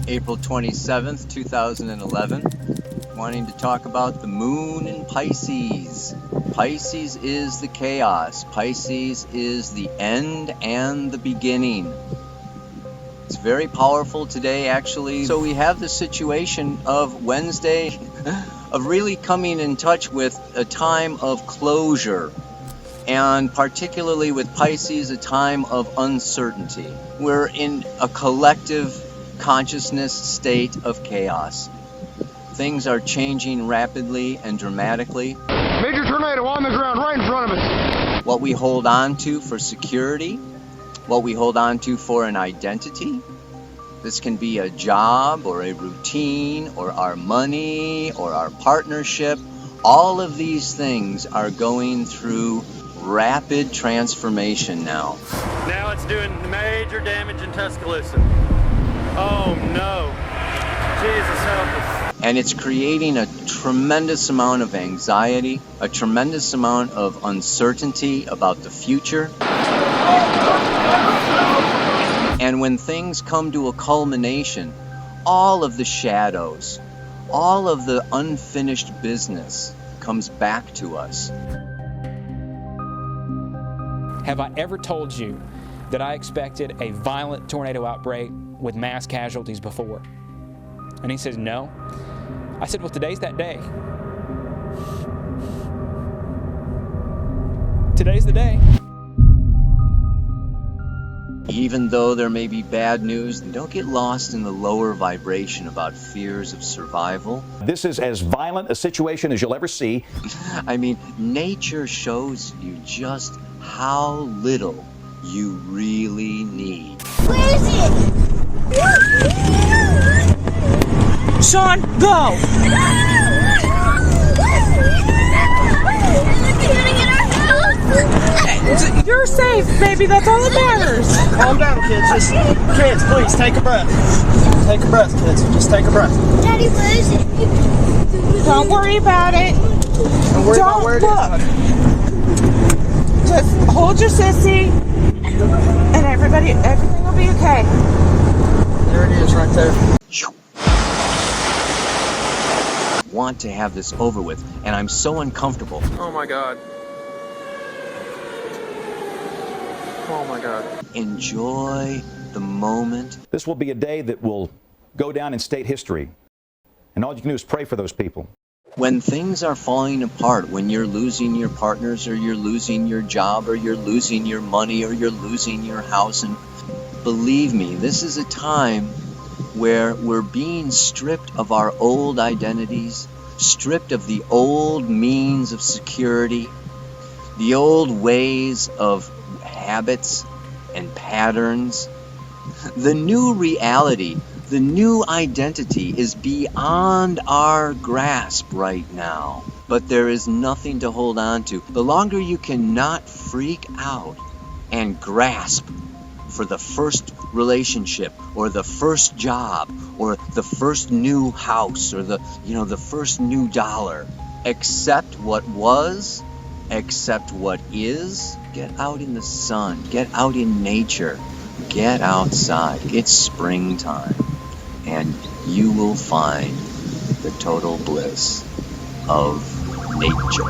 April 27th, 2011, wanting to talk about the moon in Pisces. Pisces is the chaos. Pisces is the end and the beginning. It's very powerful today, actually. So we have the situation of Wednesday, of really coming in touch with a time of closure. And particularly with Pisces, a time of uncertainty. We're in a collective consciousness state of chaos. Things are changing rapidly and dramatically. Major tornado on the ground right in front of us. What we hold on to for security, what we hold on to for an identity. This can be a job or a routine or our money or our partnership. All of these things are going through rapid transformation now. Now it's doing major damage in Tuscaloosa. Oh no. Jesus help us. And it's creating a tremendous amount of anxiety, a tremendous amount of uncertainty about the future. And when things come to a culmination, all of the shadows, all of the unfinished business comes back to us. Have I ever told you that I expected a violent tornado outbreak with mass casualties before? And he says, no. I said, well, today's that day. Today's the day. Even though there may be bad news, don't get lost in the lower vibration about fears of survival. This is as violent a situation as you'll ever see. I mean, nature shows you just how little you really need. Where is it? Sean, go! You're safe, baby. That's all that matters. Calm down, kids. Kids, please take a breath. Take a breath, kids. Just take a breath. Daddy, where is it? Don't worry about it. Don't worry about where it is. Just hold your sissy, and everything will be okay. There it is, right there. Want to have this over with, and I'm so uncomfortable. Oh my God. Oh my God. Enjoy the moment. This will be a day that will go down in state history. And all you can do is pray for those people. When things are falling apart, when you're losing your partners, or you're losing your job, or you're losing your money, or you're losing your house, and believe me, this is a time where we're being stripped of our old identities, stripped of the old means of security, the old ways of habits and patterns. The new reality, the new identity is beyond our grasp right now. But there is nothing to hold on to. The longer you cannot freak out and grasp for the first relationship or the first job or the first new house or the first new dollar, accept what was, accept what is. Get out in the sun, get out in nature, get outside. It's springtime, and you will find the total bliss of nature.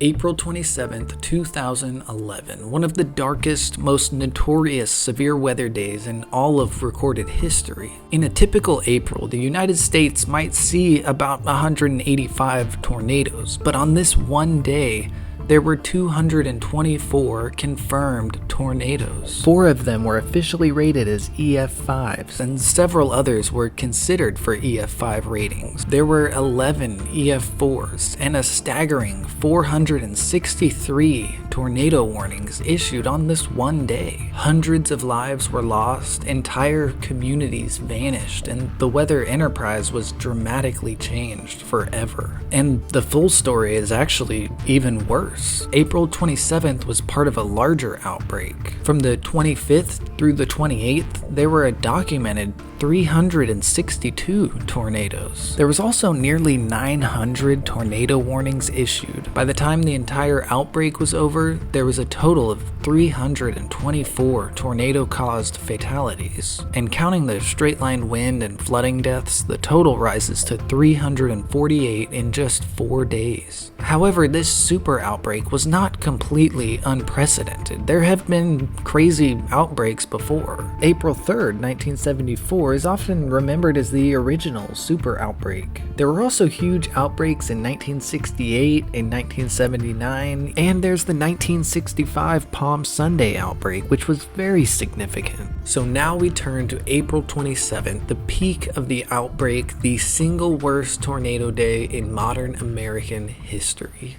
April 27th, 2011, one of the darkest, most notorious severe weather days in all of recorded history. In a typical April, the United States might see about 185 tornadoes, but on this one day, there were 224 confirmed tornadoes. 4 of them were officially rated as EF5s, and several others were considered for EF5 ratings. There were 11 EF4s and a staggering 463 tornado warnings issued on this one day. Hundreds of lives were lost, entire communities vanished, and the weather enterprise was dramatically changed forever. And the full story is actually even worse. April 27th was part of a larger outbreak. From the 25th through the 28th, there were a documented 362 tornadoes. There was also nearly 900 tornado warnings issued. By the time the entire outbreak was over, there was a total of 324 tornado-caused fatalities. And counting the straight-line wind and flooding deaths, the total rises to 348 in just 4 days. However, this super outbreak was not completely unprecedented. There have been crazy outbreaks before. April 3rd, 1974 is often remembered as the original super outbreak. There were also huge outbreaks in 1968 and 1979, and there's the 1965 Palm Sunday outbreak, which was very significant. So now we turn to April 27th, the peak of the outbreak, the single worst tornado day in modern American history.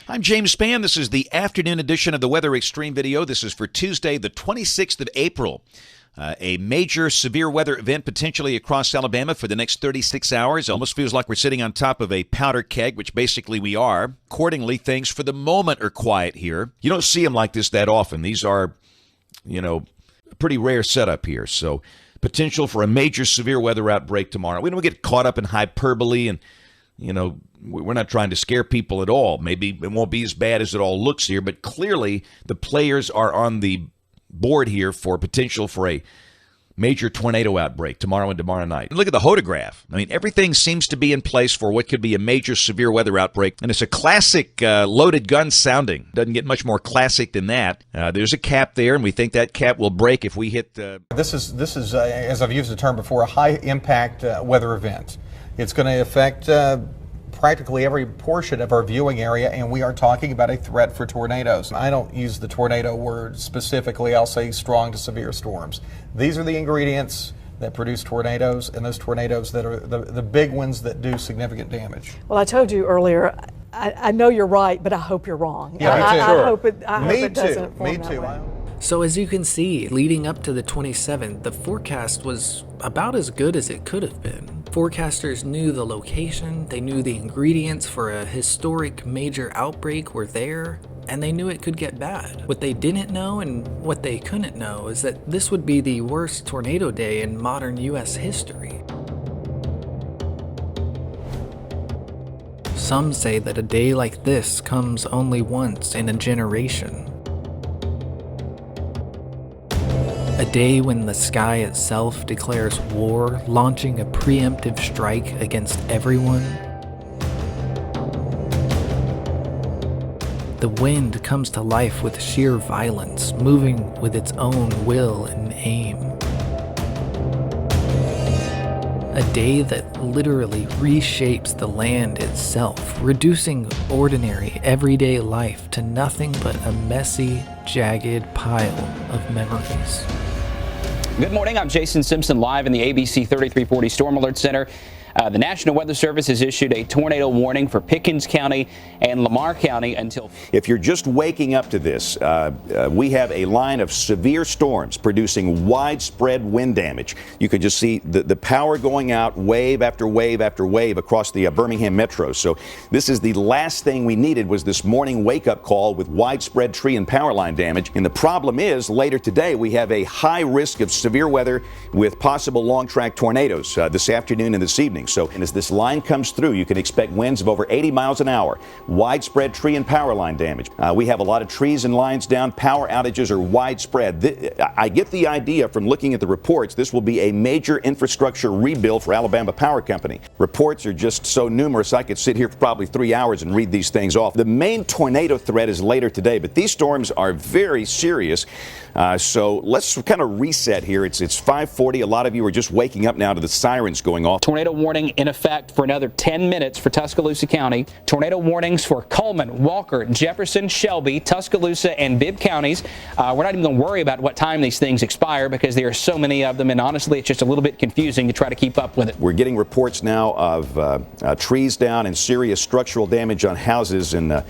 I'm James Spann. This is the afternoon edition of the Weather Extreme video. This is for Tuesday, the 26th of April. A major severe weather event potentially across Alabama for the next 36 hours. It almost feels like we're sitting on top of a powder keg, which basically we are. Accordingly, things for the moment are quiet here. You don't see them like this that often. These are, a pretty rare setup here. So potential for a major severe weather outbreak tomorrow. We don't get caught up in hyperbole and, we're not trying to scare people at all. Maybe it won't be as bad as it all looks here, but clearly the players are on the board here for potential for a major tornado outbreak tomorrow and tomorrow night. Look at the photograph. I mean, everything seems to be in place for what could be a major severe weather outbreak, and it's a classic loaded gun sounding. Doesn't get much more classic than that. There's a cap there, and we think that cap will break if we hit... This is as I've used the term before, a high-impact weather event. It's going to affect practically every portion of our viewing area, and we are talking about a threat for tornadoes. I don't use the tornado word specifically. I'll say strong to severe storms. These are the ingredients that produce tornadoes, and those tornadoes that are the big ones that do significant damage. Well, I told you earlier, I know you're right, but I hope you're wrong. Yeah, me too. I hope it doesn't form Me that too. way. So as you can see, leading up to the 27th, the forecast was about as good as it could have been. Forecasters knew the location, they knew the ingredients for a historic major outbreak were there, and they knew it could get bad. What they didn't know and what they couldn't know is that this would be the worst tornado day in modern US history. Some say that a day like this comes only once in a generation. A day when the sky itself declares war, launching a preemptive strike against everyone. The wind comes to life with sheer violence, moving with its own will and aim. A day that literally reshapes the land itself, reducing ordinary, everyday life to nothing but a messy, jagged pile of memories. Good morning, I'm Jason Simpson live in the ABC 3340 Storm Alert Center. The National Weather Service has issued a tornado warning for Pickens County and Lamar County until... If you're just waking up to this, we have a line of severe storms producing widespread wind damage. You could just see the power going out wave after wave after wave across the Birmingham metro. So this is the last thing we needed was this morning wake-up call with widespread tree and power line damage. And the problem is, later today, we have a high risk of severe weather with possible long-track tornadoes this afternoon and this evening. So, and as this line comes through, you can expect winds of over 80 miles an hour, widespread tree and power line damage. We have a lot of trees and lines down. Power outages are widespread. I get the idea from looking at the reports, this will be a major infrastructure rebuild for Alabama Power Company. Reports are just so numerous, I could sit here for probably 3 hours and read these things off. The main tornado threat is later today, but these storms are very serious. So let's kind of reset here. It's 5:40. A lot of you are just waking up now to the sirens going off. Tornado warning warning in effect for another 10 minutes for Tuscaloosa County. Tornado warnings for Coleman, Walker, Jefferson, Shelby, Tuscaloosa, and Bibb counties. We're not even going to worry about what time these things expire because there are so many of them, and honestly, it's just a little bit confusing to try to keep up with it. We're getting reports now of trees down and serious structural damage on houses in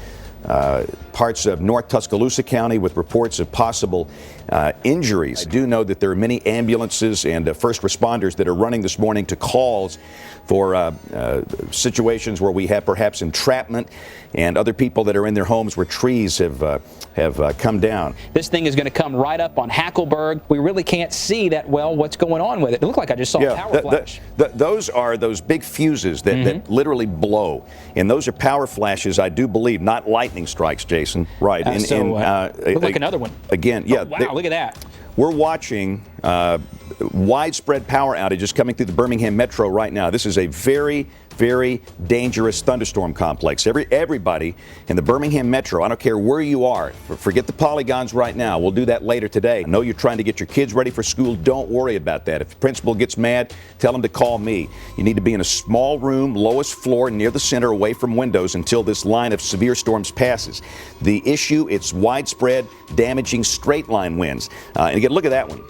parts of North Tuscaloosa County, with reports of possible injuries. I do know that there are many ambulances and first responders that are running this morning to calls for situations where we have perhaps entrapment and other people that are in their homes where trees have come down. This thing is going to come right up on Hackleburg. We really can't see that well what's going on with it. It looked like I just saw a power flash. Those are those big fuses that literally blow, and those are power flashes, I do believe, not lightning strikes, Jason. Right. Look like another one. Again, yeah. Oh, wow, look at that. We're watching widespread power outages coming through the Birmingham Metro right now. This is a very, very dangerous thunderstorm complex. Everybody in the Birmingham Metro, I don't care where you are, forget the polygons right now. We'll do that later today. I know you're trying to get your kids ready for school. Don't worry about that. If the principal gets mad, tell him to call me. You need to be in a small room, lowest floor, near the center, away from windows until this line of severe storms passes. The issue, it's widespread, damaging straight-line winds. And again, look at that one.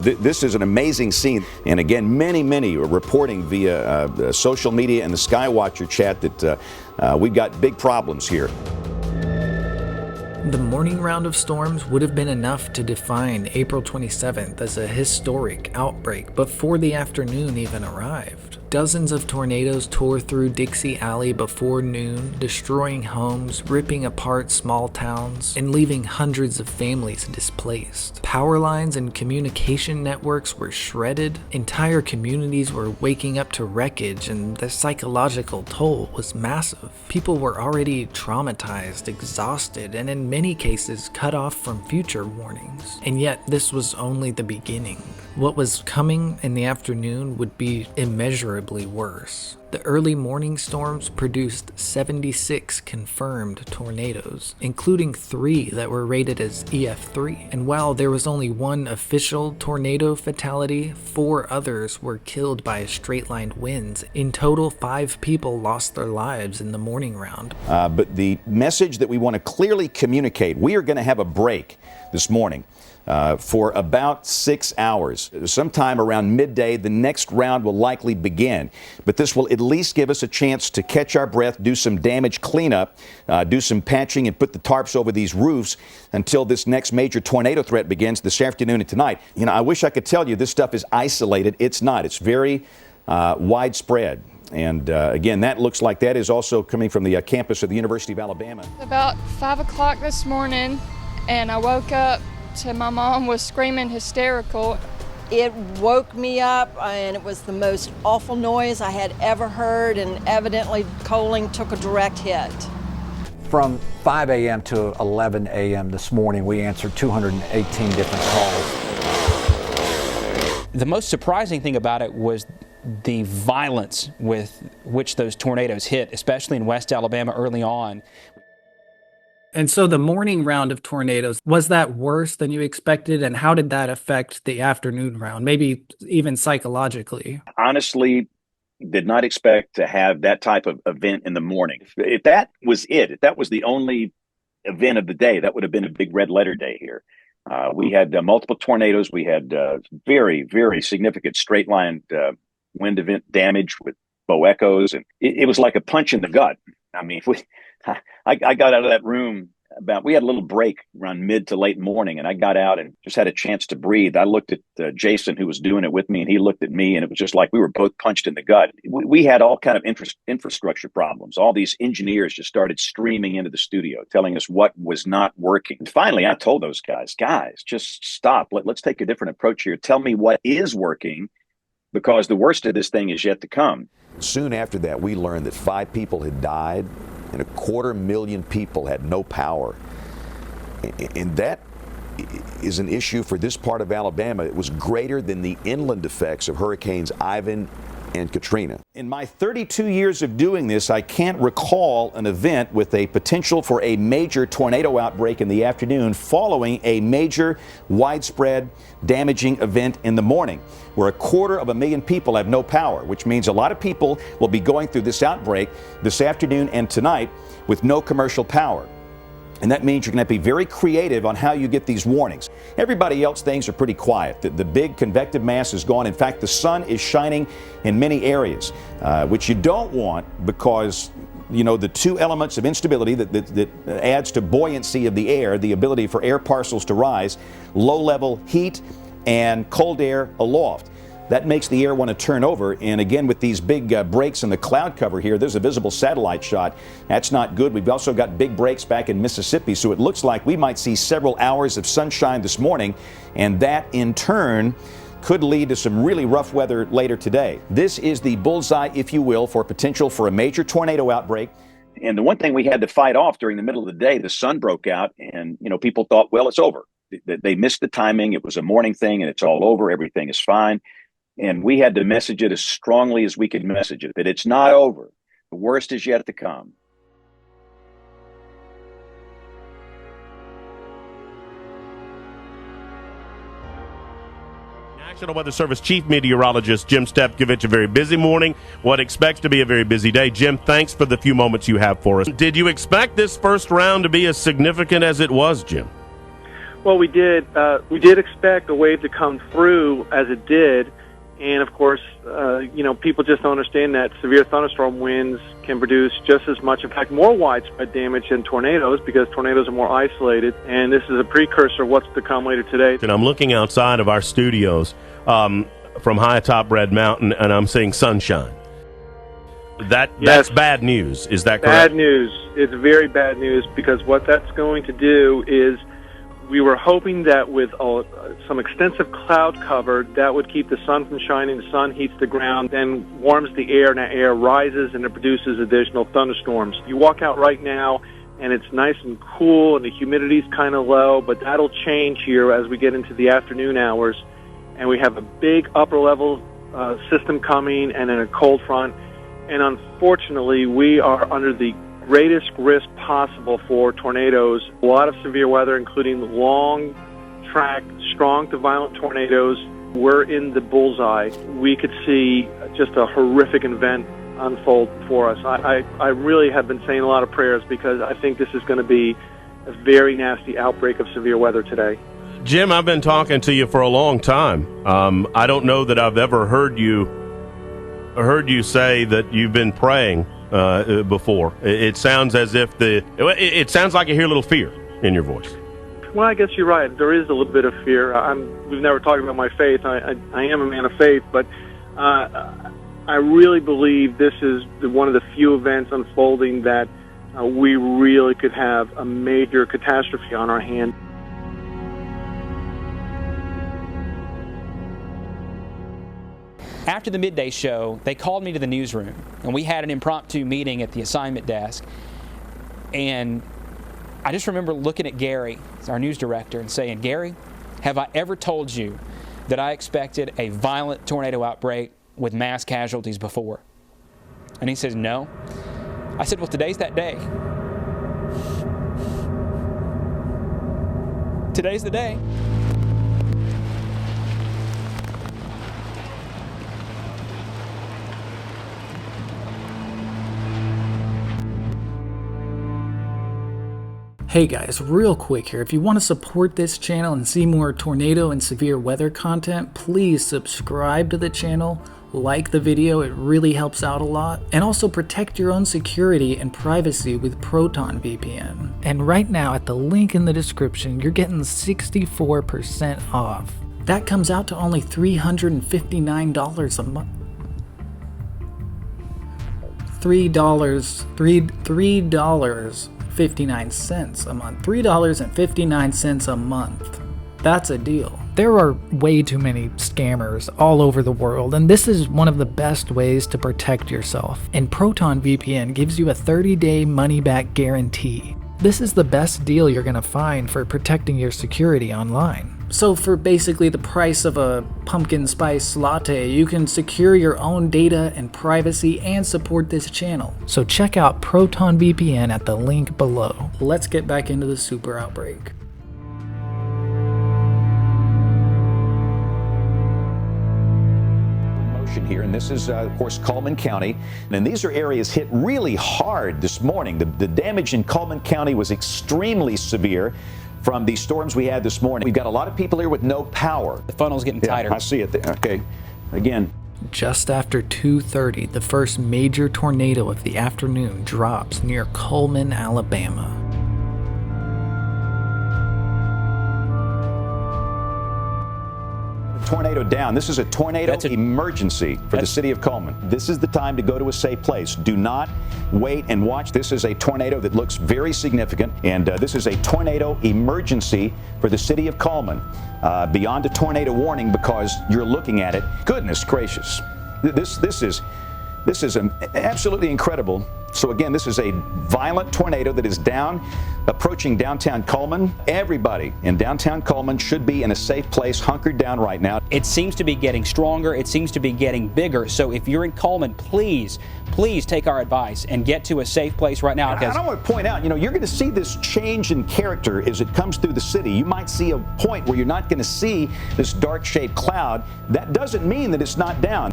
This is an amazing scene. And again, many are reporting via social media and the Skywatcher chat that we've got big problems here. The morning round of storms would have been enough to define April 27th as a historic outbreak before the afternoon even arrived. Dozens of tornadoes tore through Dixie Alley before noon, destroying homes, ripping apart small towns, and leaving hundreds of families displaced. Power lines and communication networks were shredded, entire communities were waking up to wreckage, and the psychological toll was massive. People were already traumatized, exhausted, and in many cases cut off from future warnings. And yet, this was only the beginning. What was coming in the afternoon would be immeasurably worse. The early morning storms produced 76 confirmed tornadoes, including 3 that were rated as EF3. And while there was only one official tornado fatality, 4 others were killed by straight-line winds. In total, 5 people lost their lives in the morning round. But the message that we want to clearly communicate, we are going to have a break this morning. For about 6 hours. Sometime around midday, the next round will likely begin. But this will at least give us a chance to catch our breath, do some damage cleanup, do some patching, and put the tarps over these roofs until this next major tornado threat begins this afternoon and tonight. You know, I wish I could tell you this stuff is isolated. It's not. It's very widespread. And again, that looks like that is also coming from the campus of the University of Alabama. About 5 o'clock this morning, and I woke up to my mom was screaming hysterical. It woke me up, and it was the most awful noise I had ever heard, and evidently coaling took a direct hit. From 5 a.m. to 11 a.m. this morning, we answered 218 different calls. The most surprising thing about it was the violence with which those tornadoes hit, especially in West Alabama early on. And so the morning round of tornadoes, was that worse than you expected? And how did that affect the afternoon round, maybe even psychologically? Honestly, did not expect to have that type of event in the morning. If that was it, if that was the only event of the day, that would have been a big red letter day here. We had multiple tornadoes. We had very, very significant straight line wind event damage with bow echoes. And it was like a punch in the gut. I mean, I got out of that room we had a little break around mid to late morning, and I got out and just had a chance to breathe. I looked at Jason, who was doing it with me, and he looked at me, and it was just like we were both punched in the gut. We had all kind of infrastructure problems. All these engineers just started streaming into the studio, telling us what was not working. And finally, I told those guys, just stop. Let's take a different approach here. Tell me what is working, because the worst of this thing is yet to come. Soon after that, we learned that 5 people had died and 250,000 people had no power. And that is an issue for this part of Alabama. It was greater than the inland effects of Hurricanes Ivan and Katrina. In my 32 years of doing this, I can't recall an event with a potential for a major tornado outbreak in the afternoon following a major, widespread, damaging event in the morning, where 250,000 people have no power, which means a lot of people will be going through this outbreak this afternoon and tonight with no commercial power. And that means you're going to have to be very creative on how you get these warnings. Everybody else, things are pretty quiet. The big convective mass is gone. In fact, the sun is shining in many areas, which you don't want because, you know, the two elements of instability that adds to buoyancy of the air, the ability for air parcels to rise, low-level heat and cold air aloft. That makes the air want to turn over, and again with these big breaks in the cloud cover here, there's a visible satellite shot. That's not good. We've also got big breaks back in Mississippi, so it looks like we might see several hours of sunshine this morning, and that in turn could lead to some really rough weather later today. This is the bullseye, if you will, for potential for a major tornado outbreak. And the one thing we had to fight off during the middle of the day, the sun broke out, and people thought, well, it's over. They missed the timing. It was a morning thing, and it's all over. Everything is fine. And we had to message it as strongly as we could message it, that it's not over. The worst is yet to come. National Weather Service Chief Meteorologist Jim Stepkovich, a very busy morning, what expects to be a very busy day. Jim, thanks for the few moments you have for us. Did you expect this first round to be as significant as it was, Jim? Well, we did. We did expect a wave to come through as it did. And, of course, people just don't understand that severe thunderstorm winds can produce just as much, in fact, more widespread damage than tornadoes because tornadoes are more isolated. And this is a precursor of what's to come later today. And I'm looking outside of our studios from high atop Red Mountain, and I'm seeing sunshine. That's bad news. Is that correct? Bad news. It's very bad news because what that's going to do is we were hoping that with some extensive cloud cover, that would keep the sun from shining. The sun heats the ground, then warms the air, and that air rises and it produces additional thunderstorms. You walk out right now, and it's nice and cool, and the humidity's kind of low, but that'll change here as we get into the afternoon hours. And we have a big upper-level system coming and then a cold front. And unfortunately, we are under the greatest risk possible for tornadoes. A lot of severe weather, including long-track, strong to violent tornadoes. We're in the bullseye. We could see just a horrific event unfold for us. I really have been saying a lot of prayers because I think this is going to be a very nasty outbreak of severe weather today. Jim, I've been talking to you for a long time. I don't know that I've ever heard you say that you've been praying before. It sounds as if it sounds like I hear a little fear in your voice. Well, I guess you're right. There is a little bit of fear. We've never talked about my faith. I am a man of faith, but I really believe this is one of the few events unfolding that we really could have a major catastrophe on our hands. After the midday show, they called me to the newsroom, and we had an impromptu meeting at the assignment desk. And I just remember looking at Gary, our news director, and saying, "Gary, have I ever told you that I expected a violent tornado outbreak with mass casualties before?" And he says, "No." I said, "Well, today's that day. Today's the day." Hey guys, real quick here, if you want to support this channel and see more tornado and severe weather content, please subscribe to the channel, like the video, it really helps out a lot, and also protect your own security and privacy with Proton VPN. And right now at the link in the description, you're getting 64% off. That comes out to only $359 a month. $3.59 a month. $3.59 a month. That's a deal. There are way too many scammers all over the world, and this is one of the best ways to protect yourself. And Proton VPN gives you a 30-day money-back guarantee. This is the best deal you're going to find for protecting your security online. So for basically the price of a pumpkin spice latte, you can secure your own data and privacy and support this channel. So check out Proton VPN at the link below. Let's get back into the Super Outbreak. Here, and this is, of course, Cullman County. And these are areas hit really hard this morning. The damage in Cullman County was extremely severe from the storms we had this morning. We've got a lot of people here with no power. The funnel's getting tighter. I see it there. Okay. Again. Just after 2:30, the first major tornado of the afternoon drops near Cullman, Alabama. Tornado down. This is a tornado emergency for the city of Cullman. This is the time to go to a safe place. Do not wait and watch. This is a tornado that looks very significant, and this is a tornado emergency for the city of Cullman. Beyond a tornado warning, because you're looking at it. Goodness gracious. This is absolutely incredible. So again, this is a violent tornado that is approaching downtown Cullman. Everybody in downtown Cullman should be in a safe place, hunkered down right now. It seems to be getting stronger. It seems to be getting bigger. So if you're in Cullman, please take our advice and get to a safe place right now. And I want to point out, you're going to see this change in character as it comes through the city. You might see a point where you're not going to see this dark-shaped cloud. That doesn't mean that it's not down.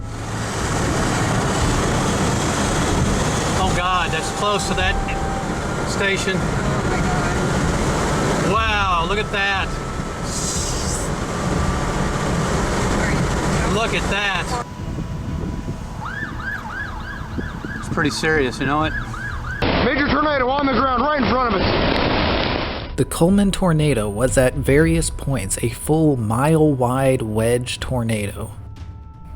Oh God, that's close to that station. Wow, look at that. Look at that. It's pretty serious, you know it? Major tornado on the ground right in front of us. The Cullman tornado was at various points a full mile-wide wedge tornado.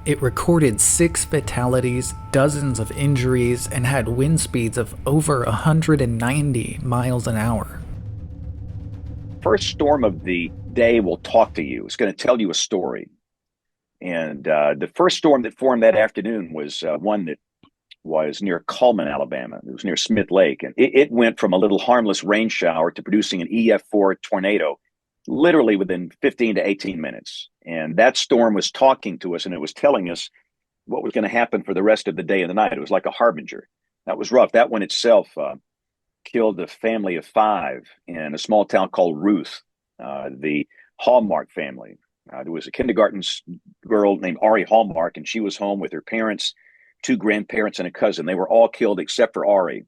It recorded 6 fatalities, dozens of injuries, and had wind speeds of over 190 miles an hour. First storm of the day will talk to you. It's going to tell you a story. And the first storm that formed that afternoon was one that was near Cullman, Alabama. It was near Smith Lake. And it went from a little harmless rain shower to producing an EF4 tornado, literally within 15 to 18 minutes. And that storm was talking to us, and it was telling us what was going to happen for the rest of the day and the night. It was like a harbinger. That was rough. That one itself killed a family of 5 in a small town called Ruth, the Hallmark family. There was a kindergarten girl named Ari Hallmark, and she was home with her parents, 2 grandparents, and a cousin. They were all killed except for Ari.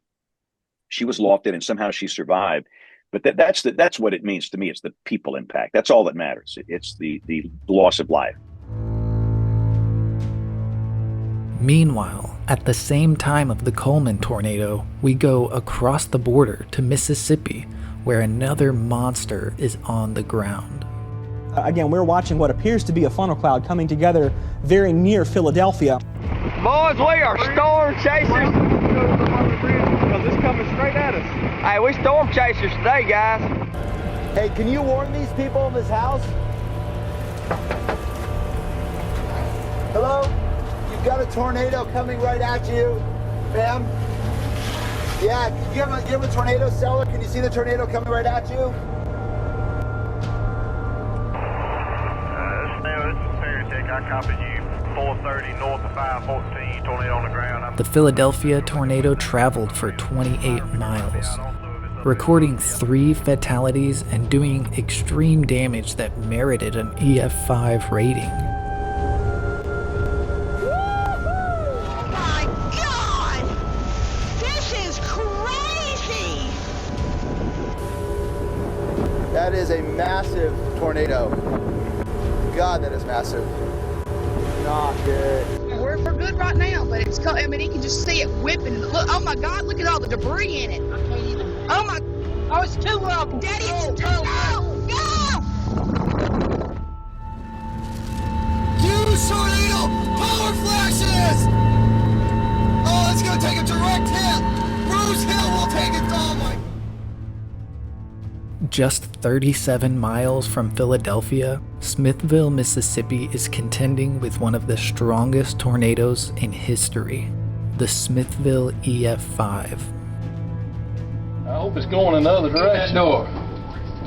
She was lofted, and somehow she survived. But that's what it means to me. It's the people impact. That's all that matters. It's the loss of life. Meanwhile, at the same time of the Cullman tornado, we go across the border to Mississippi, where another monster is on the ground. Again, we're watching what appears to be a funnel cloud coming together very near Philadelphia. Boys, we are storm chasers. This is coming straight at us. Hey, we storm chasers today, guys. Hey, can you warn these people in this house? Hello? You've got a tornado coming right at you, ma'am. Yeah, you have a tornado cellar? Can you see the tornado coming right at you? This is Paratech. I copy you. 430 north of 514, tornado on the ground. The Philadelphia tornado traveled for 28 miles, recording 3 fatalities and doing extreme damage that merited an EF5 rating. Oh my God! This is crazy! That is a massive tornado. God, that is massive. Not good. We're good right now, but it's, I mean, you can just see it whipping. Look, oh my God, look at all the debris in it. I can't even. Oh my, oh, it's too low. Daddy, it's too low. Go! Use tornado power flashes! Oh, it's gonna take a direct hit. Rose Hill will take it down. Just 37 miles from Philadelphia, Smithville, Mississippi is contending with one of the strongest tornadoes in history, the Smithville EF5. I hope it's going in the other direction. Door.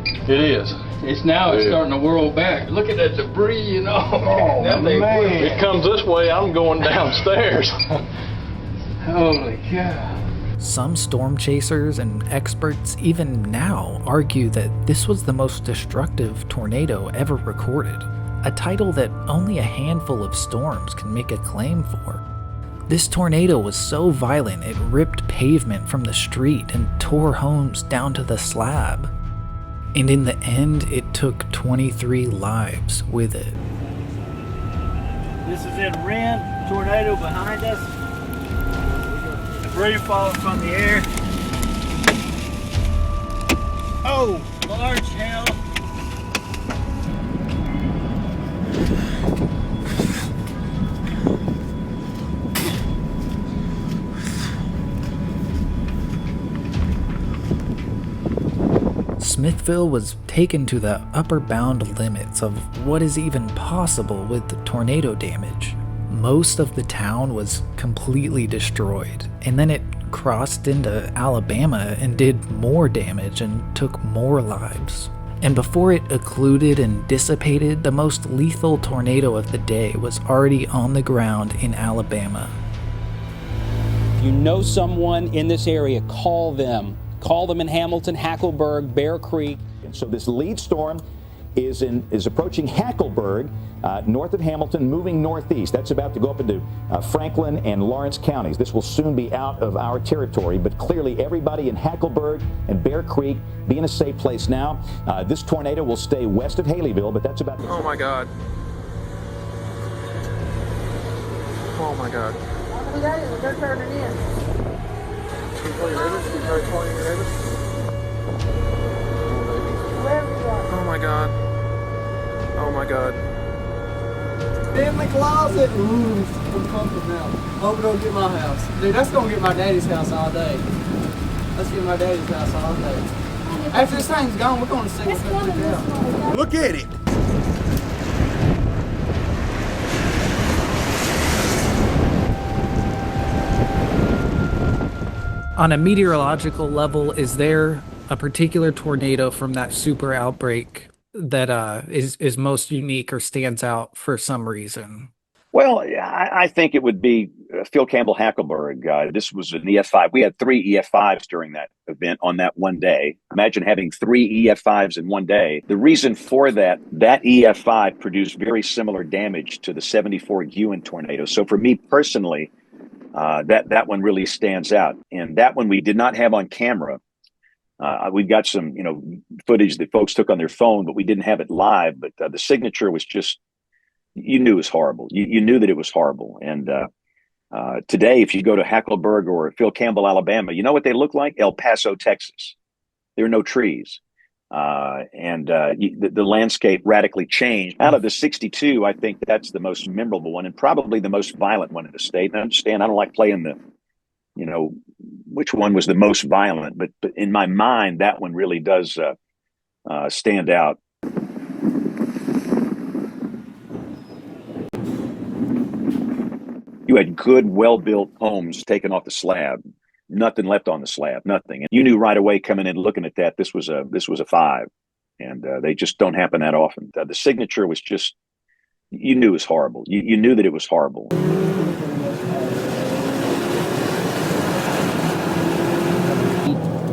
It is. It's starting to whirl back. Look at that debris, you know. Oh, man. It comes this way, I'm going downstairs. Holy cow. Some storm chasers and experts even now argue that this was the most destructive tornado ever recorded, a title that only a handful of storms can make a claim for. This tornado was so violent it ripped pavement from the street and tore homes down to the slab. And in the end, it took 23 lives with it. This is in Ren, tornado behind us. Debris falling from the air. Oh, large hail. Smithville was taken to the upper bound limits of what is even possible with tornado damage. Most of the town was completely destroyed, and then it crossed into Alabama and did more damage and took more lives. And before it occluded and dissipated, the most lethal tornado of the day was already on the ground in Alabama. If you know someone in this area, call them. Call them in Hamilton, Hackleburg, Bear Creek. So this lead storm is approaching Hackleburg, north of Hamilton, moving northeast. That's about to go up into Franklin and Lawrence counties. This will soon be out of our territory, but clearly everybody in Hackleburg and Bear Creek be in a safe place now. This tornado will stay west of Haleyville, but that's about... Oh my God. Oh my God. They're turning in. Oh my God. Oh my God. In the closet. Ooh, I'm comfortable now. Hope it don't get my house. Dude, that's gonna get my daddy's house all day. Let's get my daddy's house all day. After this thing's gone, we're gonna see what's going down. Look at it. On a meteorological level, is there a particular tornado from that super outbreak that is most unique or stands out for some reason? Well, I think it would be Phil Campbell Hackleburg. This was an EF5. We had 3 EF5s during that event on that one day. Imagine having 3 EF5s in one day. The reason for that EF5 produced very similar damage to the 74 Ewan tornado. So for me personally, that one really stands out. And that one we did not have on camera. We've got some, footage that folks took on their phone, but we didn't have it live. But the signature was just, you knew it was horrible. You knew that it was horrible. And today, if you go to Hackleburg or Phil Campbell, Alabama, you know what they look like? El Paso, Texas. There are no trees. The landscape radically changed. Out of the 62, I think that's the most memorable one and probably the most violent one in the state. And I understand I don't like playing which one was the most violent, but in my mind, that one really does stand out. You had good, well-built homes taken off the slab. Nothing left on the slab, nothing. And you knew right away coming in looking at that, this was a 5. And they just don't happen that often. The signature was just, you knew it was horrible. You knew that it was horrible.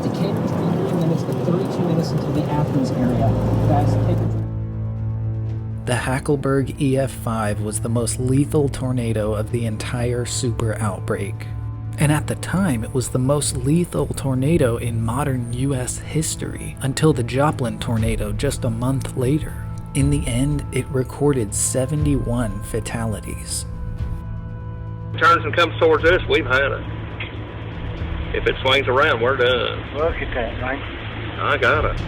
Decatur's 3 minutes to 32 minutes into the Athens area. Guys, take a... The Hackleburg EF5 was the most lethal tornado of the entire super outbreak. And at the time, it was the most lethal tornado in modern US history, until the Joplin tornado just a month later. In the end, it recorded 71 fatalities. Turns and comes towards us, we've had it. If it swings around, we're done. Look at that, man. I got it.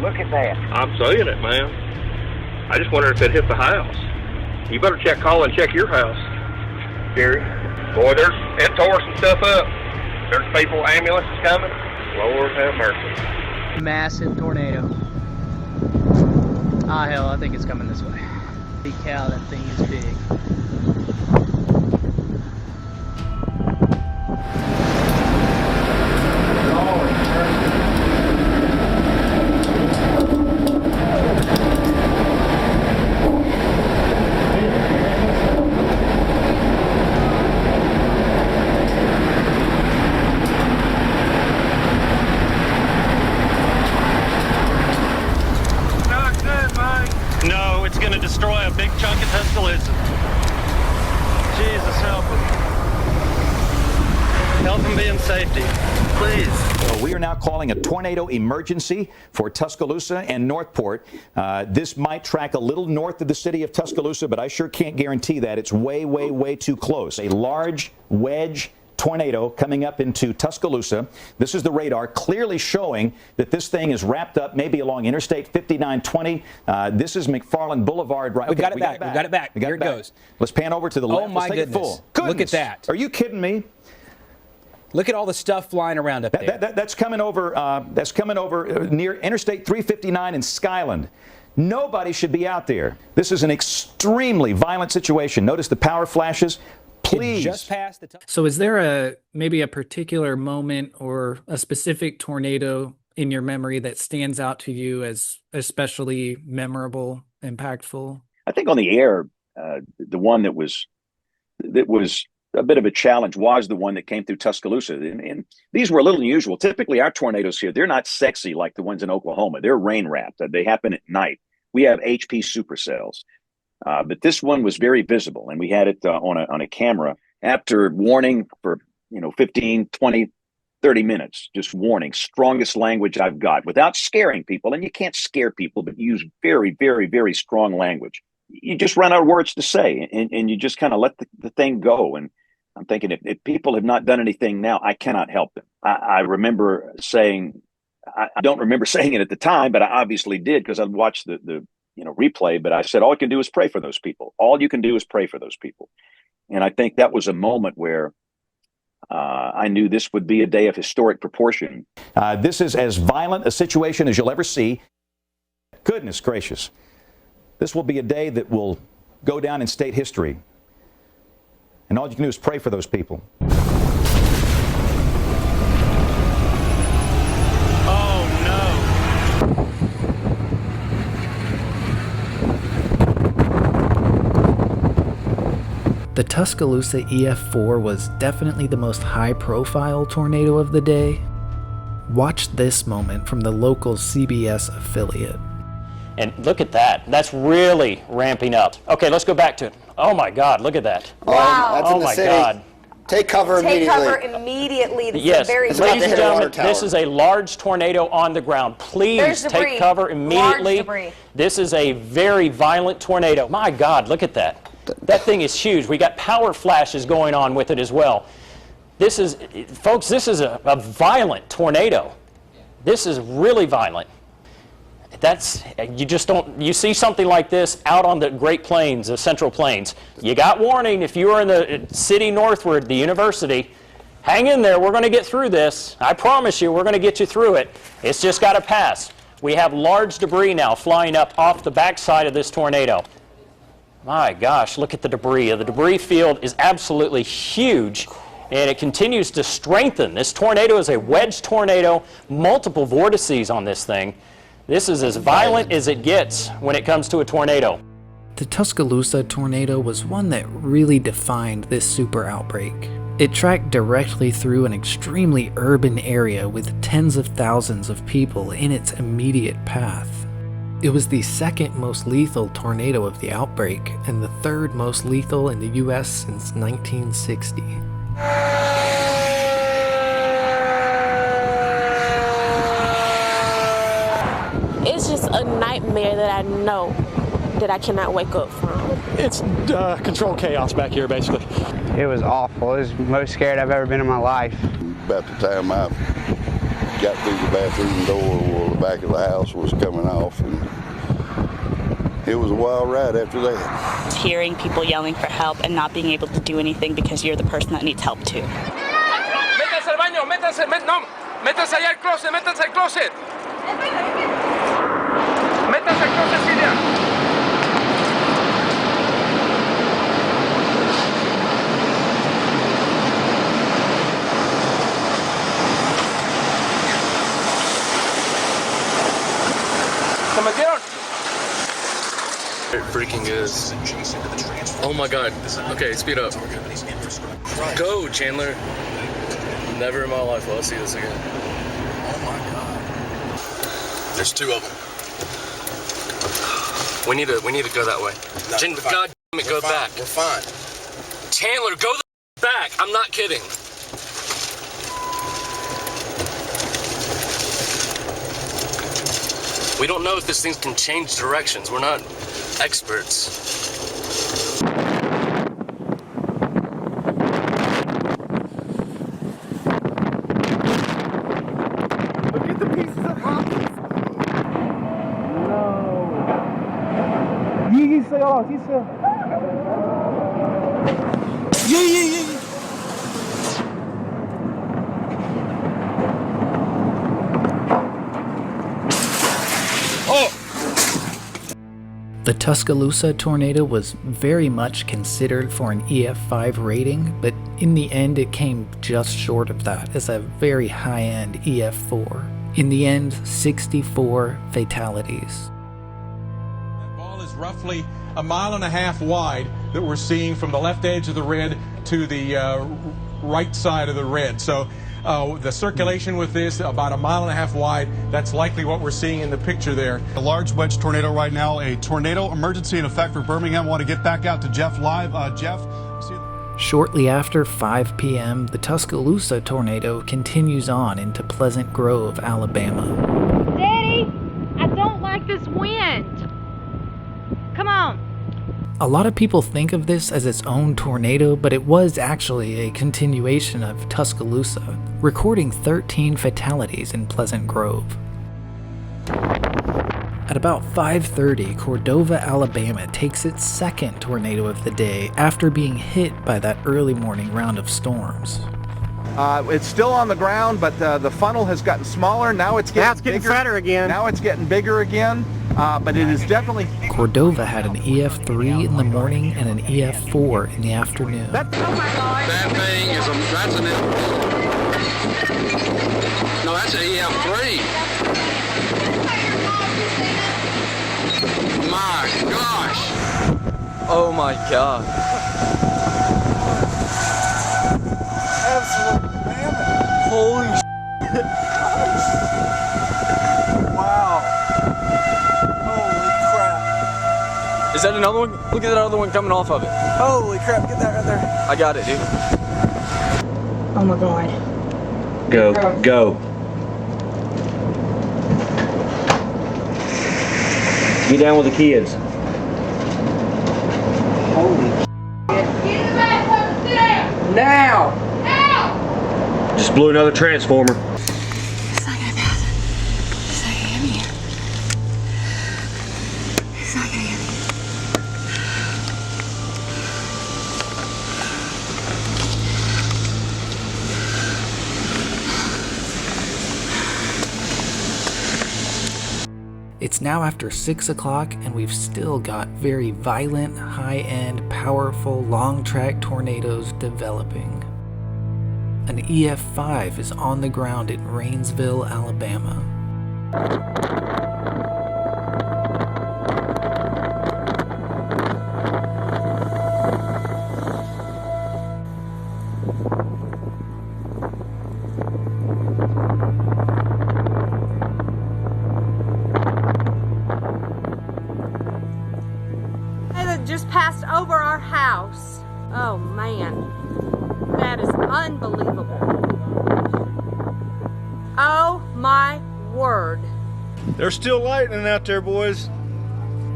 Look at that. I'm seeing it, man. I just wonder if it hit the house. You better call and check your house, Gary. Boy, it tore some stuff up. There's people, ambulances coming. Lord have mercy. Massive tornado. Ah, hell, I think it's coming this way. Holy cow, that thing is big. destroy a big chunk of Tuscaloosa. Jesus, help them. Help them be in safety, please. So we are now calling a tornado emergency for Tuscaloosa and Northport. This might track a little north of the city of Tuscaloosa, but I sure can't guarantee that. It's way, way, way too close. A large wedge tornado coming up into Tuscaloosa. This is the radar clearly showing that this thing is wrapped up maybe along Interstate 5920. This is McFarland Boulevard. Right. We got it back. We got it back. Here it goes. Let's pan over to the left. Oh, my Let's take goodness. it full. Look at that. Are you kidding me? Look at all the stuff flying around up there. That's coming over. Near Interstate 359 in Skyland. Nobody should be out there. This is an extremely violent situation. Notice the power flashes. Please. Just past the. So, is there maybe a particular moment or a specific tornado in your memory that stands out to you as especially memorable, impactful? I think on the air, the one that was a bit of a challenge was the one that came through Tuscaloosa. And these were a little unusual. Typically, our tornadoes here, they're not sexy like the ones in Oklahoma. They're rain wrapped. They happen at night. We have HP supercells. But this one was very visible, and we had it on a camera after warning for 15, 20, 30 minutes, just warning, strongest language I've got without scaring people. And you can't scare people, but use very, very, very strong language. You just run out of words to say, and you just kind of let the thing go. And I'm thinking, if people have not done anything now, I cannot help them. I remember saying, I don't remember saying it at the time, but I obviously did because I watched the replay. But I said, all you can do is pray for those people. All you can do is pray for those people. And I think that was a moment where I knew this would be a day of historic proportion. This is as violent a situation as you'll ever see. Goodness gracious. This will be a day that will go down in state history. And all you can do is pray for those people. The Tuscaloosa EF4 was definitely the most high-profile tornado of the day. Watch this moment from the local CBS affiliate. And look at that. That's really ramping up. Okay, let's go back to it. Oh my God, look at that. Wow. Oh my God. Take cover immediately. Take cover immediately. This Yes, is very ladies and gentlemen, this is a large tornado on the ground. Please take cover immediately. Large debris. This is a very violent tornado. My God, look at that. That thing is huge. We got power flashes going on with it as well. This is, folks, this is a violent tornado. This is really violent. That's, you see something like this out on the Great Plains, the Central Plains. You got warning if you are in the city northward, the university. Hang in there, we're going to get through this. I promise you, we're going to get you through it. It's just got to pass. We have large debris now flying up off the backside of this tornado. My gosh, look at the debris. The debris field is absolutely huge, and it continues to strengthen. This tornado is a wedge tornado, multiple vortices on this thing. This is as violent as it gets when it comes to a tornado. The Tuscaloosa tornado was one that really defined this super outbreak. It tracked directly through an extremely urban area with tens of thousands of people in its immediate path. It was the second most lethal tornado of the outbreak and the third most lethal in the US since 1960. It's just a nightmare that I know that I cannot wake up from. It's controlled chaos back here, basically. It was awful. It was the most scared I've ever been in my life. About the time I got through the bathroom door, well, the back of the house was coming off, and it was a wild ride after that. Hearing people yelling for help and not being able to do anything because you're the person that needs help too. Métanse al baño, métanse allá al closet, métanse al closet. Métanse al closet, Silvia. ¿Se metieron? It freaking is. Oh my God. Okay, speed up. Go, Chandler. Never in my life will I see this again. Oh my God. There's two of them. We need to go that way. No, Chandler, God damn it, go back. We're fine. Chandler, go the back. I'm not kidding. We don't know if this thing can change directions. We're not experts. Look at the pieces of rock. No. Yeah. The Tuscaloosa tornado was very much considered for an EF5 rating, but in the end it came just short of that as a very high-end EF4. In the end, 64 fatalities. That ball is roughly 1.5 miles wide that we're seeing from the left edge of the red to the right side of the red. So the circulation with this about 1.5 miles wide. That's likely what we're seeing in the picture there. A large wedge tornado right now. A tornado emergency in effect for Birmingham. Want to get back out to Jeff live. Jeff. Shortly after 5 p.m., the Tuscaloosa tornado continues on into Pleasant Grove, Alabama. Daddy, I don't like this wind. Come on. A lot of people think of this as its own tornado, but it was actually a continuation of Tuscaloosa, recording 13 fatalities in Pleasant Grove. At about 5:30, Cordova, Alabama takes its second tornado of the day after being hit by that early morning round of storms. It's still on the ground, but the funnel has gotten smaller. Now it's getting bigger. fatter again. Now it's getting bigger again, but it is definitely... Cordova had an EF3 in the morning and an EF4 in the afternoon. That thing is that's an no, that's an EF3. My gosh. Oh my God. Absolute mammoth. Holy shit. Wow. Holy crap. Is that another one? Look at that other one coming off of it. Holy crap, get that right there. I got it, dude. Oh my God. Go. Get down with the kids. Holy now! Just blew another transformer. It's not gonna pass. It's not gonna get me. It's not gonna get me. It's now after 6 o'clock and we've still got very violent, high-end, powerful, long-track tornadoes developing. An EF5 is on the ground in Rainsville, Alabama. Just passed over our house. Oh man, that is unbelievable. Oh my word. There's still lightning out there, boys.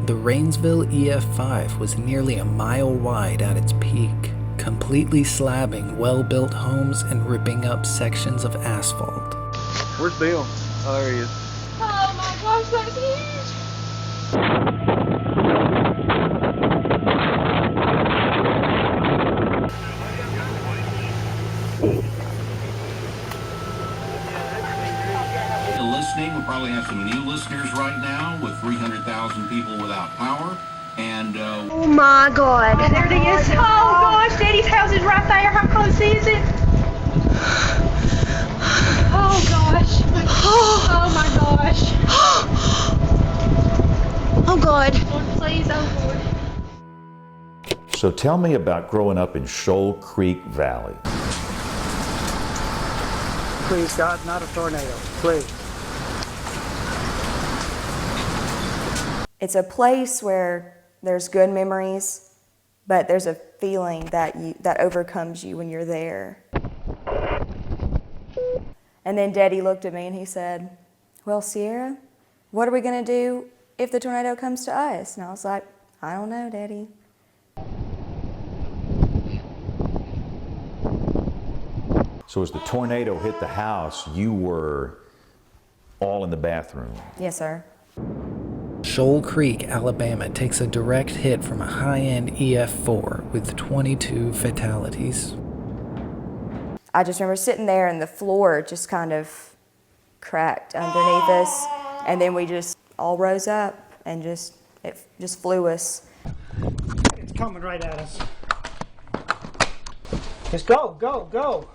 The Rainsville EF5 was nearly a mile wide at its peak, completely slabbing well-built homes and ripping up sections of asphalt. Where's Bill? Oh, there he is. Oh my gosh, that's huge. We probably have some new listeners right now with 300,000 people without power. And oh my God. There it is. Oh gosh, Daddy's house is right there. How close is it? Oh gosh. Oh my gosh. Oh God. Lord, please, oh Lord. So tell me about growing up in Shoal Creek Valley. Please, God, not a tornado. Please. It's a place where there's good memories, but there's a feeling that overcomes you when you're there. And then Daddy looked at me and he said, "Well, Sierra, what are we going to do if the tornado comes to us?" And I was like, "I don't know, Daddy." So as the tornado hit the house, you were all in the bathroom? Yes, sir. Shoal Creek, Alabama takes a direct hit from a high-end EF4 with 22 fatalities. I just remember sitting there and the floor just kind of cracked underneath us, and then we just all rose up and it just flew us. It's coming right at us. Just go, go, go.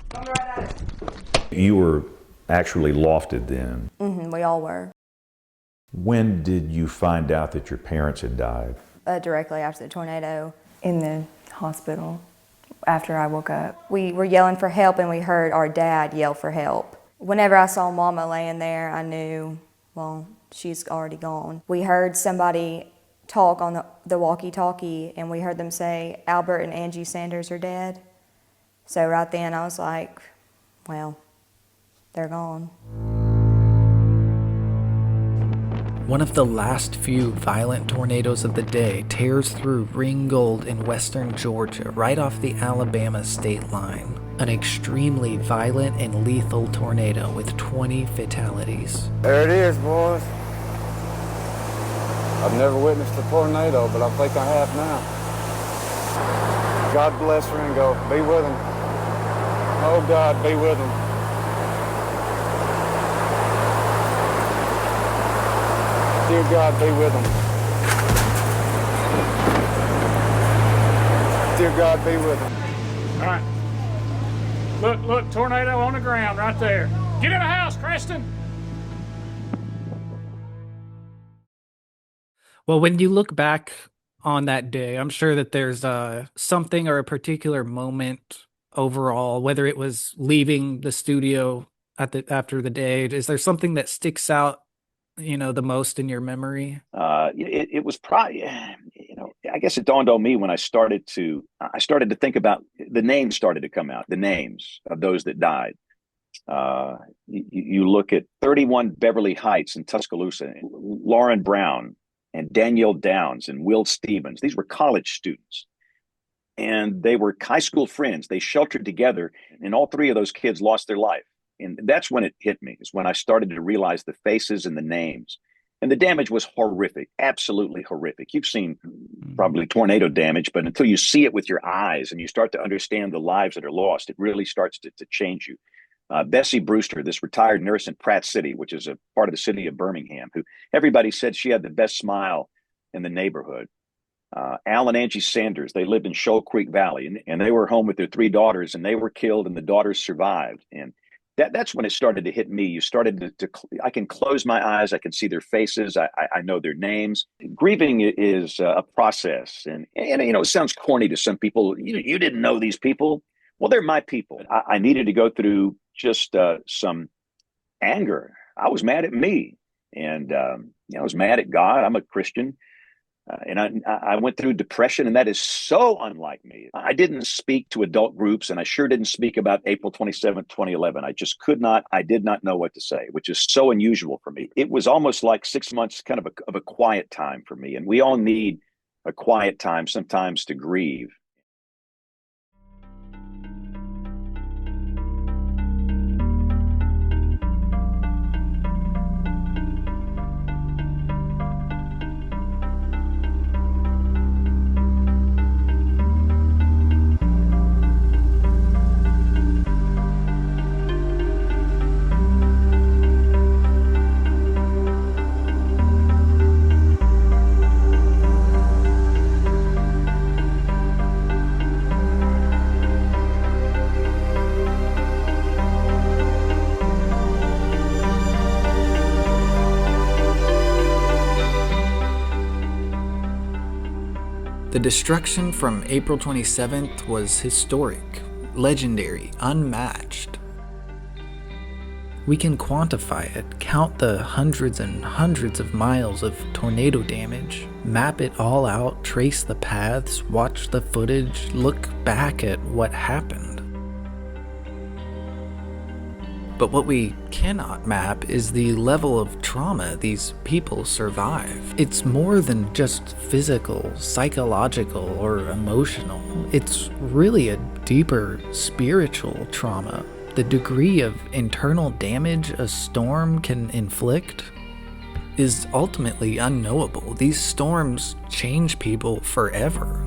Coming right at us. You were actually lofted then. We all were. When did you find out that your parents had died? Directly after the tornado, in the hospital, after I woke up. We were yelling for help and we heard our dad yell for help. Whenever I saw Mama laying there, I knew, well, she's already gone. We heard somebody talk on the walkie-talkie and we heard them say, "Albert and Angie Sanders are dead." So right then I was like, well, they're gone. One of the last few violent tornadoes of the day tears through Ringgold in western Georgia, right off the Alabama state line. An extremely violent and lethal tornado with 20 fatalities. There it is, boys. I've never witnessed a tornado, but I think I have now. God bless Ringo. Be with him. Oh, God, be with him. Dear God, be with them. Dear God, be with them. All right. Look, tornado on the ground right there. Get in the house, Creston. Well, when you look back on that day, I'm sure that there's something or a particular moment overall, whether it was leaving the studio after the day. Is there something that sticks out, the most in your memory? It was probably, I guess it dawned on me when I started to think about, the names started to come out, the names of those that died. You look at 31 Beverly Heights in Tuscaloosa, Lauren Brown and Danielle Downs and Will Stevens. These were college students. And they were high school friends. They sheltered together, and all three of those kids lost their life. And that's when it hit me, is when I started to realize the faces and the names. And the damage was horrific, absolutely horrific. You've seen probably tornado damage, but until you see it with your eyes and you start to understand the lives that are lost, it really starts to change you. Bessie Brewster, this retired nurse in Pratt City, which is a part of the city of Birmingham, who everybody said she had the best smile in the neighborhood. Al and Angie Sanders, they lived in Shoal Creek Valley, and they were home with their three daughters, and they were killed, and the daughters survived. And that's when it started to hit me. You started to I can close my eyes. I can see their faces. I know their names. Grieving is a process. And it sounds corny to some people. You didn't know these people. Well, they're my people. I needed to go through just some anger. I was mad at me. And I was mad at God. I'm a Christian. And I went through depression, and that is so unlike me. I didn't speak to adult groups, and I sure didn't speak about April 27, 2011. I just could not. I did not know what to say, which is so unusual for me. It was almost like 6 months kind of a quiet time for me, and we all need a quiet time sometimes to grieve. The destruction from April 27th was historic, legendary, unmatched. We can quantify it, count the hundreds and hundreds of miles of tornado damage, map it all out, trace the paths, watch the footage, look back at what happened. But what we cannot map is the level of trauma these people survive. It's more than just physical, psychological, or emotional. It's really a deeper spiritual trauma. The degree of internal damage a storm can inflict is ultimately unknowable. These storms change people forever.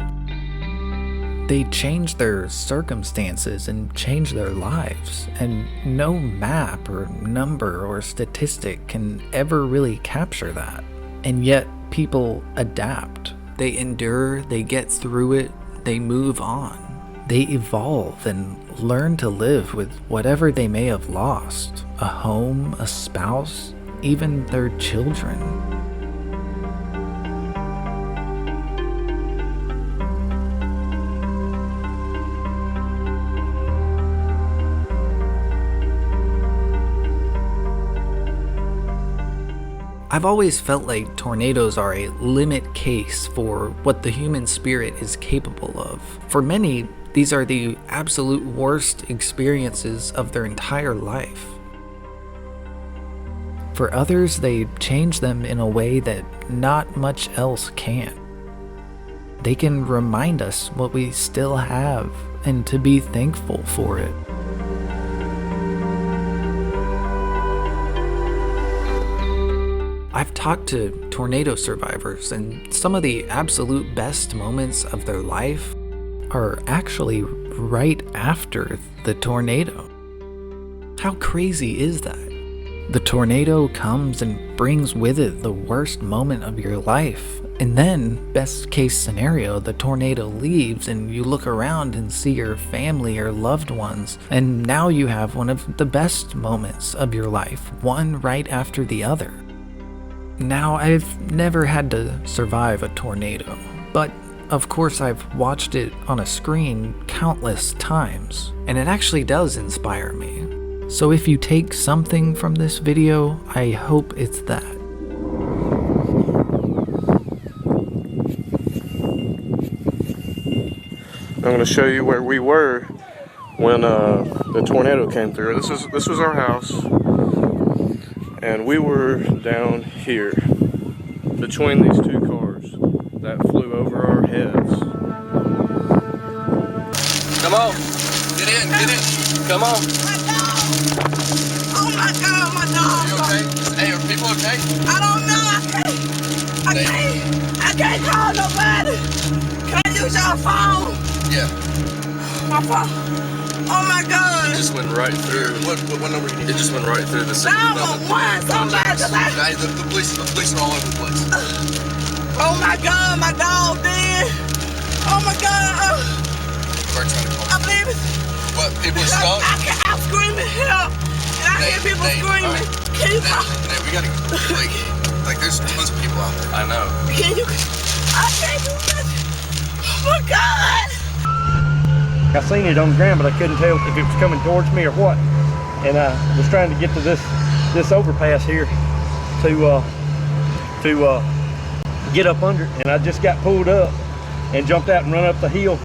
They change their circumstances and change their lives, and no map or number or statistic can ever really capture that. And yet, people adapt. They endure, they get through it, they move on. They evolve and learn to live with whatever they may have lost. A home, a spouse, even their children. I've always felt like tornadoes are a limit case for what the human spirit is capable of. For many, these are the absolute worst experiences of their entire life. For others, they change them in a way that not much else can. They can remind us what we still have and to be thankful for it. I've talked to tornado survivors, and some of the absolute best moments of their life are actually right after the tornado. How crazy is that? The tornado comes and brings with it the worst moment of your life, and then, best case scenario, the tornado leaves and you look around and see your family or loved ones, and now you have one of the best moments of your life, one right after the other. Now, I've never had to survive a tornado, but of course I've watched it on a screen countless times, and it actually does inspire me. So if you take something from this video, I hope it's that. I'm going to show you where we were when the tornado came through. This was our house. And we were down here between these two cars that flew over our heads. Come on. Get in. Come on. Oh my God, my dog. Are you okay? Hey, are people okay? I don't know. I can't call nobody. Can I use your phone? Yeah. My phone. Oh my God! It just went right through. What number you need? It just went right through the signal. 911, somebody. Hey, the police are all over the place. Oh my God, my dog dead. Oh my God. Start trying to call. I believe it. What? People are stuck? I'm screaming help. And I hear people screaming. Right. Can you call? Hey, we gotta like there's tons of people out there. I know. Can you? I can't do nothing. Oh my God. I seen it on the ground, but I couldn't tell if it was coming towards me or what. And I was trying to get to this overpass here to get up under it, and I just got pulled up and jumped out and run up the hill.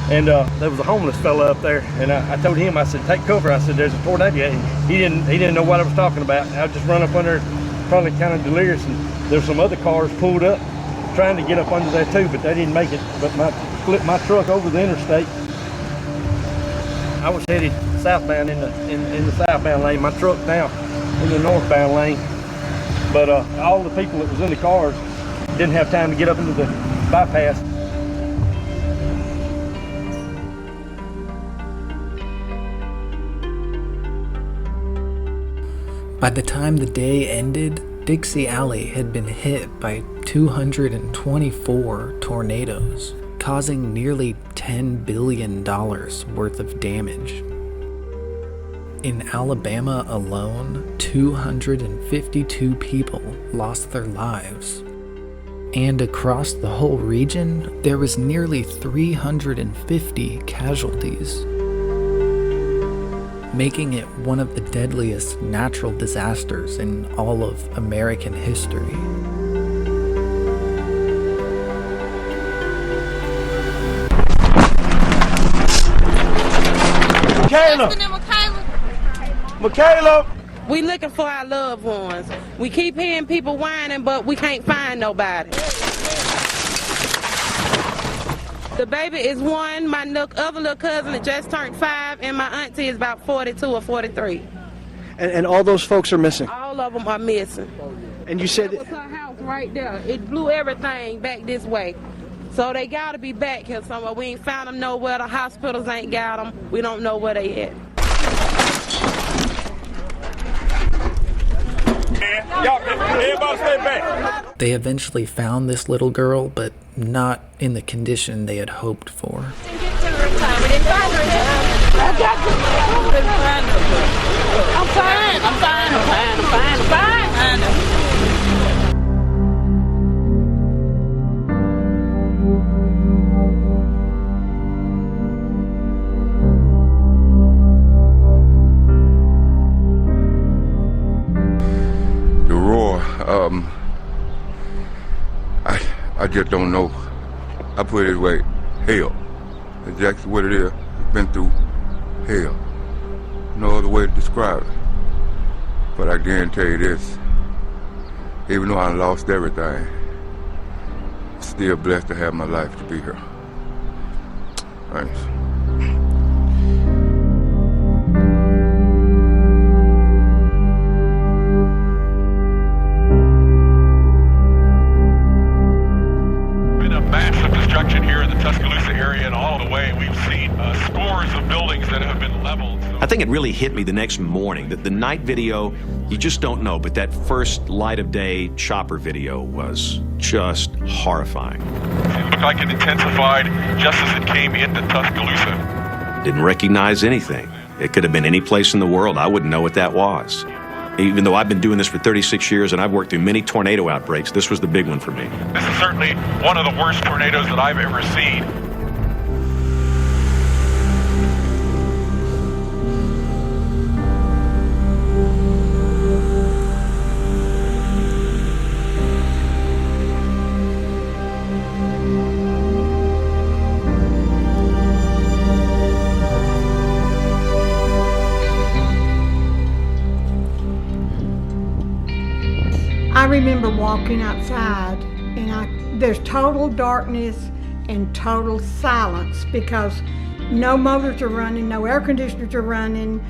And there was a homeless fella up there, and I told him, I said, take cover. I said, there's a tornado. And he didn't know what I was talking about. I just run up under, probably kind of delirious, and there's some other cars pulled up trying to get up under there too, but they didn't make it. But flipped my truck over the interstate. I was headed southbound in the southbound lane. My truck now in the northbound lane. But all the people that was in the cars didn't have time to get up into the bypass. By the time the day ended, Dixie Alley had been hit by 224 tornadoes, causing nearly $10 billion worth of damage. In Alabama alone, 252 people lost their lives. And across the whole region, there was nearly 350 casualties. making it one of the deadliest natural disasters in all of American history. Michaela! We looking for our loved ones. We keep hearing people whining, but we can't find nobody. The baby is 1, my other little cousin that just turned 5, and my auntie is about 42 or 43. And all those folks are missing? All of them are missing. And you said... That was her house right there. It blew everything back this way. So they got to be back here somewhere. We ain't found them nowhere. The hospitals ain't got them. We don't know where they at. Everybody stay back. They eventually found this little girl, but not in the condition they had hoped for. I'm fine. I just don't know. I put it this way, hell. That's exactly what it is. Been through hell. No other way to describe it. But I guarantee you this, even though I lost everything, I'm still blessed to have my life to be here. Thanks. Here in the Tuscaloosa area and all the way, we've seen scores of buildings that have been leveled. I think it really hit me the next morning that the night video, you just don't know, but that first light of day chopper video was just horrifying. It looked like it intensified just as it came into Tuscaloosa. Didn't recognize anything. It could have been any place in the world. I wouldn't know what that was. Even though I've been doing this for 36 years and I've worked through many tornado outbreaks, this was the big one for me. This is certainly one of the worst tornadoes that I've ever seen. I remember walking outside and there's total darkness and total silence because no motors are running, no air conditioners are running,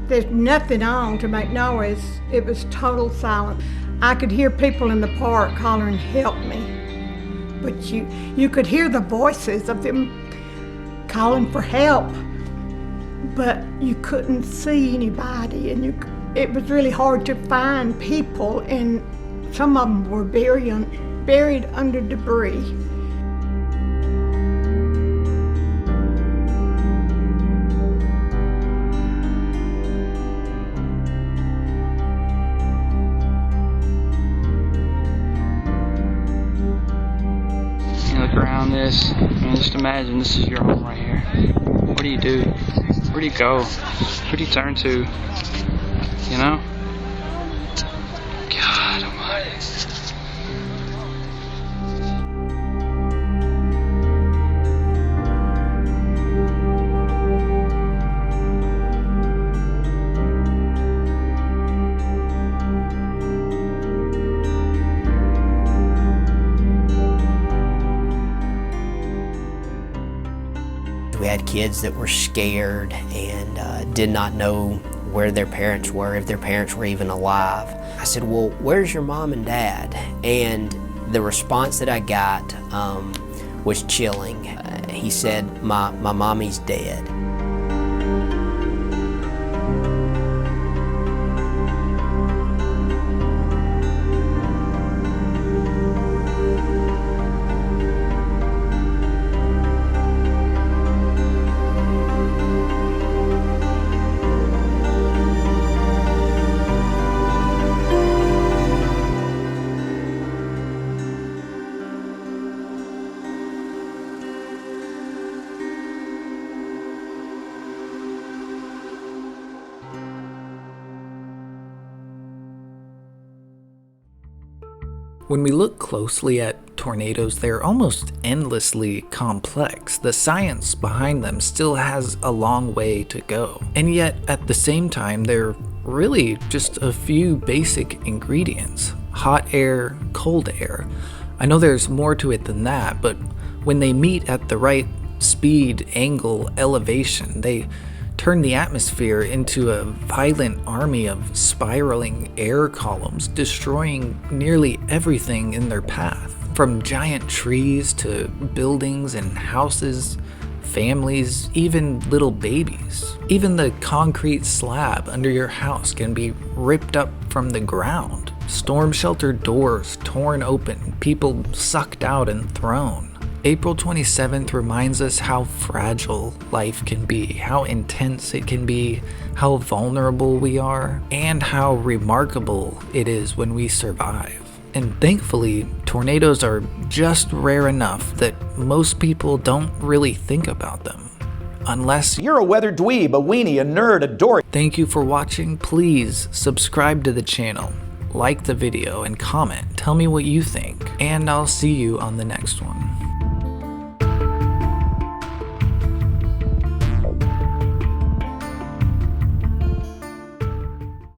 there's nothing on to make noise. It was total silence. I could hear people in the park hollering, "Help me." But you could hear the voices of them calling for help, but you couldn't see anybody, and it was really hard to find people, and some of them were buried under debris. You look around this, and just imagine this is your home right here. What do you do? Where do you go? Who do you turn to? You know? God almighty. We had kids that were scared and did not know where their parents were, if their parents were even alive. I said, "Well, where's your mom and dad?" And the response that I got was chilling. He said, my mommy's dead." When we look closely at tornadoes, they're almost endlessly complex. The science behind them still has a long way to go. And yet, at the same time, they're really just a few basic ingredients. Hot air, cold air. I know there's more to it than that, but when they meet at the right speed, angle, elevation, they turn the atmosphere into a violent army of spiraling air columns, destroying nearly everything in their path. From giant trees to buildings and houses, families, even little babies. Even the concrete slab under your house can be ripped up from the ground. Storm shelter doors torn open, people sucked out and thrown. April 27th reminds us how fragile life can be, how intense it can be, how vulnerable we are, and how remarkable it is when we survive. And thankfully, tornadoes are just rare enough that most people don't really think about them. Unless you're a weather dweeb, a weenie, a nerd, a dork. Thank you for watching. Please subscribe to the channel, like the video, and comment. Tell me what you think, and I'll see you on the next one.